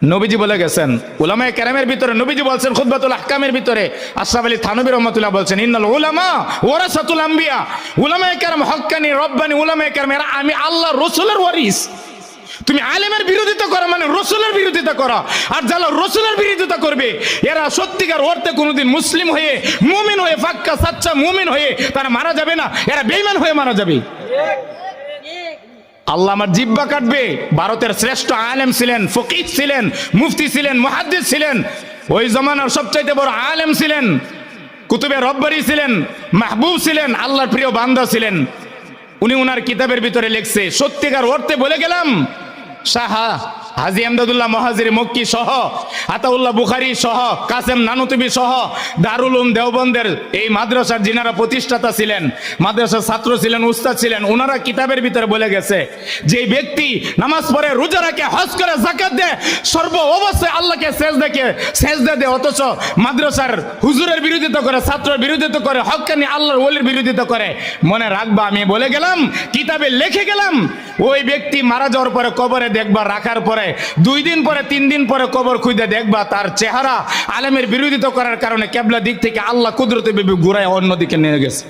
নবীজি বলে গেছেন, উলামায়ে কেরামের ভিতরে নবীজি বলছেন খুতবাতুল আহকামের ভিতরে, আশরাফ আলী থানভী রহমাতুল্লাহ বলছেন, ইন্নাল উলামা ওয়ারাসাতুল আম্বিয়া, উলামায়ে কেরাম হক্কানি রব্বানি উলামায়ে কেরাম এরা আমি আল্লাহ রসুলের ওয়ারিস। তুমি আলেমের বিরোধিতা করো মানে রসুলের বিরোধিতা করো, আর যারা রসুলের বিরোধিতা করবে এরা সত্যিকার অর্থে কোনোদিন মুসলিম হয়ে মুমিন হয়ে পাক্কা সাচ্চা মুমিন হয়ে তারা মারা যাবে না, এরা বেঈমান হয়ে মারা যাবে। আল্লাহ আমার জিহ্বা কাটবে। ভারতের শ্রেষ্ঠ আলেম ছিলেন, ফকিহ ছিলেন, মুফতি ছিলেন, মুহাদ্দিস ছিলেন, ওই জমানার সবচাইতে বড় আলেম ছিলেন, কুতুবে রব্বানি ছিলেন, মাহবুব ছিলেন, আল্লাহর প্রিয় বান্দা ছিলেন। উনি উনার কিতাবের ভিতরে লিখছে, সত্যিকার অর্থে বলে গেলাম, শাহ হাজী আমদাদুল্লাহ মুহাজির মক্কি সহ, আতাউল্লাহ বুখারী সহ, কাসেম নানুতুবি সহ, দারুল উলুম দেওবন্দের এই মাদ্রাসার যিনারা প্রতিষ্ঠাতা ছিলেন, মাদ্রাসার ছাত্র ছিলেন, উস্তাদ ছিলেন, ওনারা কিতাবের ভিতরে বলে গেছে যে ব্যক্তি নামাজ পড়ে, রোজা রাখে, হজ করে, যাকাত দেয়, সর্ব অবস্থায় আল্লাহকে সেজদা দেয়, অথচ মাদ্রাসার হুজুরের বিরোধিতা করে, ছাত্রের বিরোধিতা করে, হক্কানি আল্লাহর ওলির বিরোধিতা করে। মনে রাখবা, আমি বলে গেলাম, কিতাবে লিখে গেলাম, ওই ব্যক্তি মারা যাওয়ার পরে কবরে দেখবা, রাখার পরে 2 দিন পরে 3 দিন পরে কবর খুঁজে দেখবা তার চেহারা আলেমের বিরোধিতা করার কারণে কিবলা দিক থেকে আল্লাহ কুদরতে ঘুরায় অন্যদিকে নিয়ে গেছে।